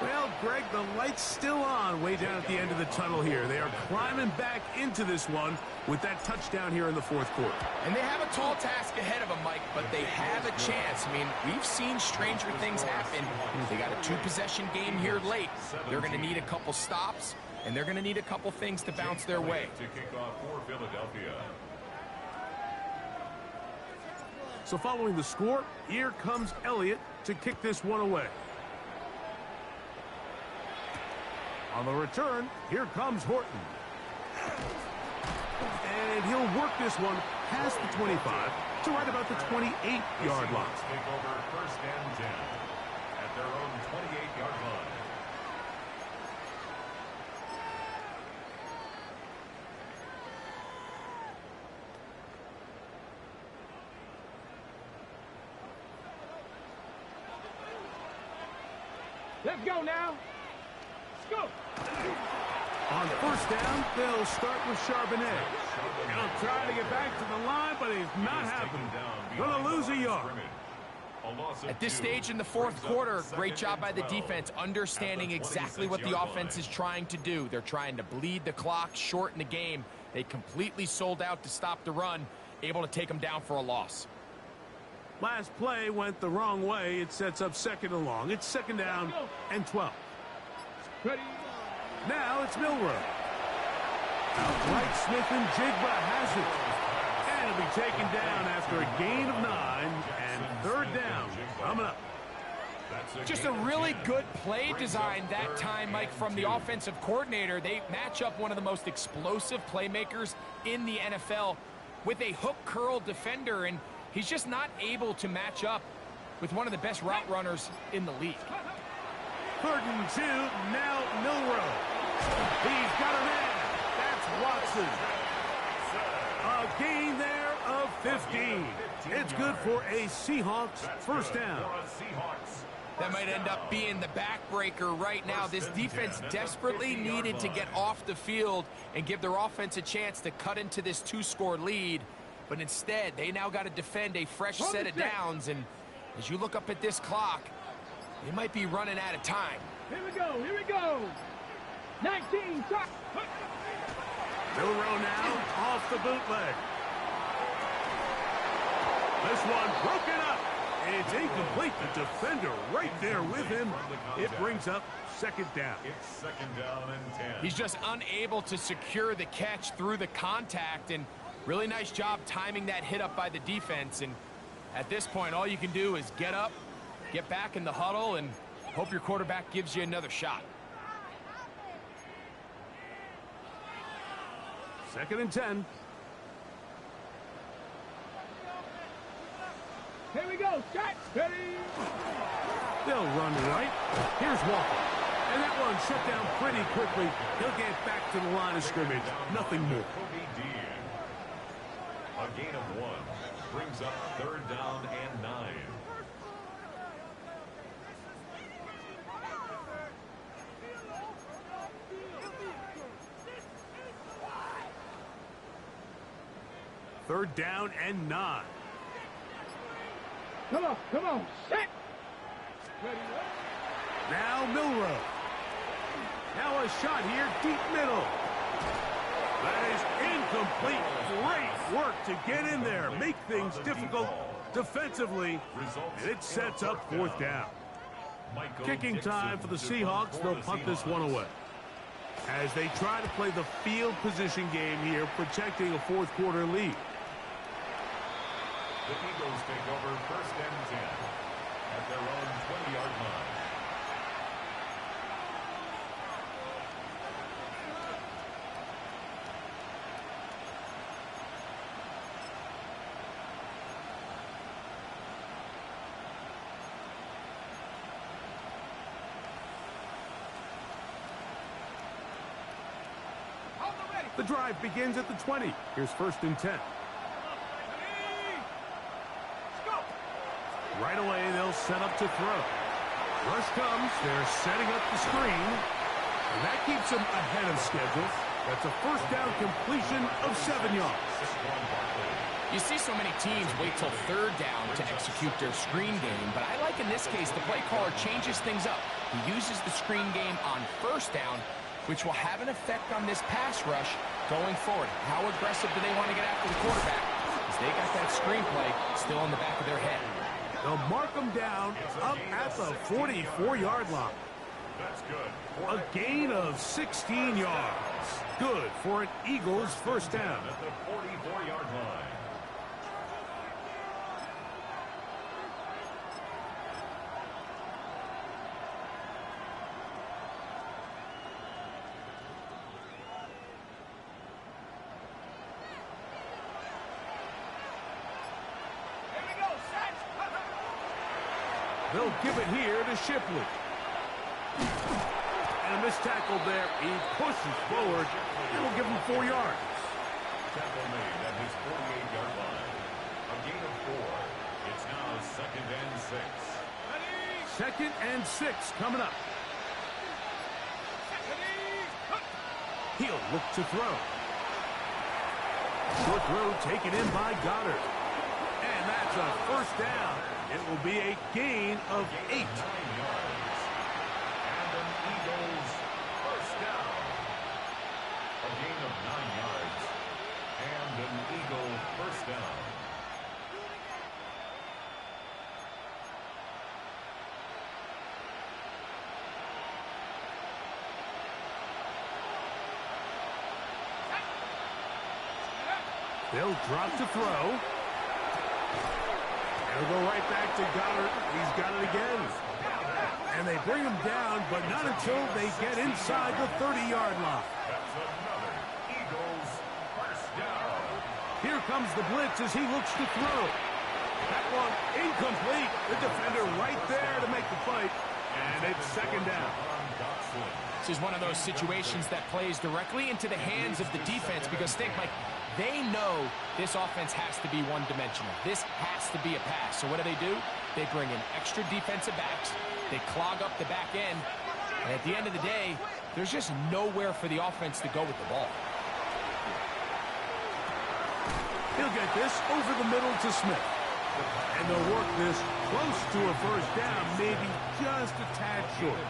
Well, Greg, the light's still on way down at the end of the tunnel here. They are climbing back into this one with that touchdown here in the fourth quarter. And they have a tall task ahead of them, Mike, but they have a chance. I mean, we've seen stranger things happen. They got a 2-possession game here late. They're going to need a couple stops, and they're going to need a couple things to bounce their way. To kick off for Philadelphia. So following the score, here comes Elliott to kick this one away. On the return, here comes Horton. And he'll work this one past the 25 to right about the 28-yard line. Take over first and 10 at their own 28-yard line. Let's go now. Let's go. On first down, they'll start with Charbonnet. He'll try to get back to the line, but he's not happening. Gonna lose a yard. At this stage in the fourth quarter, great job by the defense, understanding exactly what the offense is trying to do. They're trying to bleed the clock, shorten the game. They completely sold out to stop the run, able to take them down for a loss. Last play went the wrong way. It sets up second and long. It's second down and 12. Ready. Now it's Milrow. Outright Smith and Jigba has it. And it'll be taken down after a gain of 9 and third down coming up. Just a really good play design that time, Mike, from the offensive coordinator. They match up one of the most explosive playmakers in the NFL with a hook curl defender, and he's just not able to match up with one of the best route runners in the league. 3rd and 2, now Milrow. He's got a man. That's Watson. A gain there of 15. It's good for a Seahawks first down. That might end up being the backbreaker right now. This defense desperately needed to get off the field and give their offense a chance to cut into this 2-score lead. But instead, they now got to defend a fresh set of downs. And as you look up at this clock, they might be running out of time. Here we go. Here we go. 19. Milrow now off the bootleg. This one broken up. It's incomplete. The defender right there with him. It brings up second down. It's second down and 10. He's just unable to secure the catch through the contact, and really nice job timing that hit up by the defense. And at this point, all you can do is get up, get back in the huddle, and hope your quarterback gives you another shot. Second and 10. Here we go. Set. Ready. They'll run right. Here's Walker. And that one shut down pretty quickly. He'll get back to the line of scrimmage. Nothing more. A gain of 1 brings up 3rd down and 9. Third down and 9. Come on. Come on. Set. Ready. Now Milrow. Now a shot here, deep middle. That is incomplete. Great work to get in there, make things difficult defensively, and it sets up 4th down. Kicking time for the Seahawks. They'll punt this one away as they try to play the field position game here, protecting a 4th quarter lead. The Eagles take over 1st and 10 at their own 20-yard line. The drive begins at the 20. Here's 1st and 10. Right away, they'll set up to throw. Rush comes. They're setting up the screen. And that keeps them ahead of schedule. That's a 1st down completion of 7 yards. You see so many teams wait till 3rd down to execute their screen game, but I like in this case the play caller changes things up. He uses the screen game on 1st down, which will have an effect on this pass rush going forward. How aggressive do they want to get after the quarterback? Because they got that screenplay still in the back of their head. They'll mark them down up at the 44-yard line. That's good. A gain of 16 yards. Good for an Eagles 1st down. At the 44-yard line. They'll give it here to Shipley. And a missed tackle there. He pushes forward. It'll give him 4 yards. Tackle made at his 48-yard line. A gain of 4. It's now 2nd and 6. 2nd and 6 coming up. He'll look to throw. Short throw taken in by Goddard. And that's a 1st down. It will be a gain of 8. 9 yards. And an Eagles 1st down. A gain of 9 yards. And an Eagle 1st down. They'll drop to throw. It'll go right back to Goddard. He's got it again. And they bring him down, but not until they get inside the 30-yard line. That's another Eagles first down. Here comes the blitz as he looks to throw. That one incomplete. The defender right there to make the fight. And it's second down. This is one of those situations that plays directly into the hands of the defense because think, Mike, they know this offense has to be one-dimensional. This has to be a pass. So what do? They bring in extra defensive backs. They clog up the back end. And at the end of the day, there's just nowhere for the offense to go with the ball. He'll get this over the middle to Smith. And they'll work this close to a first down, maybe just a tad short.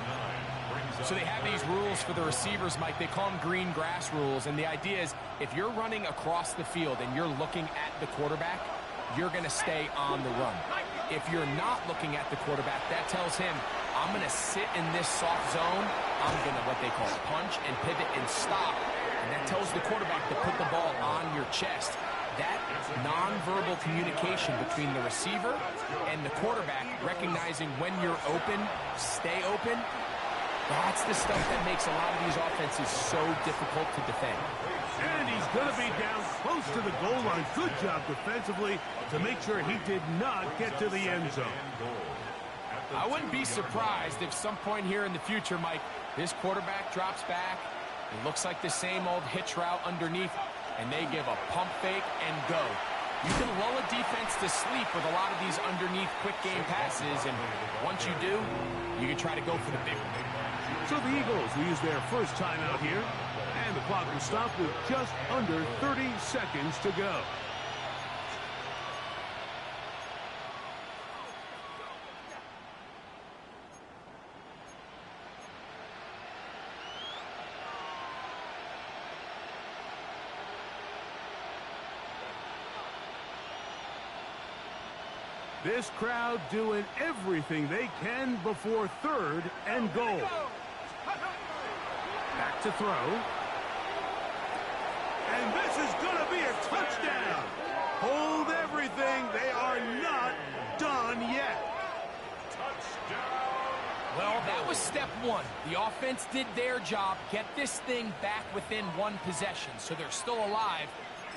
So they have these rules for the receivers, Mike. They call them green grass rules. And the idea is if you're running across the field and you're looking at the quarterback, you're going to stay on the run. If you're not looking at the quarterback, that tells him, I'm going to sit in this soft zone. I'm going to what they call punch and pivot and stop. And that tells the quarterback to put the ball on your chest. That nonverbal communication between the receiver and the quarterback, recognizing when you're open, stay open, that's the stuff that makes a lot of these offenses so difficult to defend. And he's going to be down close to the goal line. Good job defensively to make sure he did not get to the end zone. I wouldn't be surprised if some point here in the future, Mike, this quarterback drops back. It looks like the same old hitch route underneath, and they give a pump fake and go. You can lull a defense to sleep with a lot of these underneath quick game passes, and once you do, you can try to go for the big one. So the Eagles will use their first timeout here, and the clock will stop with just under 30 seconds to go. This crowd doing everything they can before third and goal. Back to throw. And this is going to be a touchdown. Hold everything. They are not done yet. Touchdown. Well, that was step one. The offense did their job, get this thing back within one possession, so they're still alive.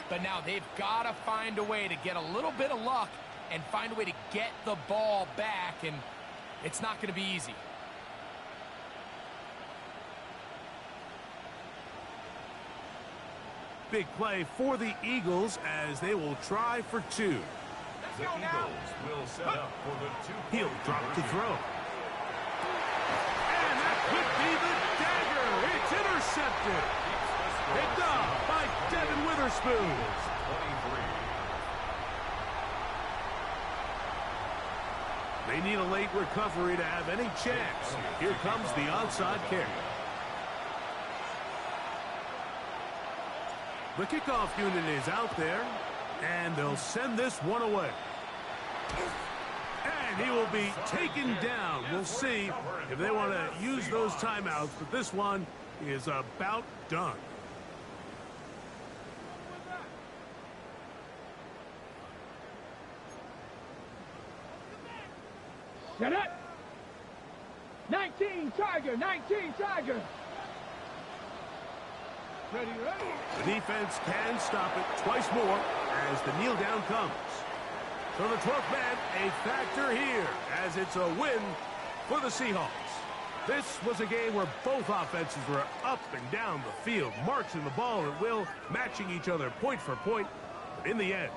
But now they've got to find a way to get a little bit of luck and find a way to get the ball back, and it's not going to be easy. Big play for the Eagles as they will try for two. The Eagles will set up for the two-point He'll drop to conversion. throw. And that could be the dagger. It's intercepted. Picked up by Devin Witherspoon. 23. They need a late recovery to have any chance. Here comes the onside kick. The kickoff unit is out there, and they'll send this one away. And he will be taken down. We'll see if they want to use those timeouts, but this one is about done. Set up. 19 Tiger, 19 Tiger. Ready, ready. The defense can stop it twice more as the kneel down comes. So the 12th man, a factor here as it's a win for the Seahawks. This was a game where both offenses were up and down the field, marching the ball at will, matching each other point for point. But in the end,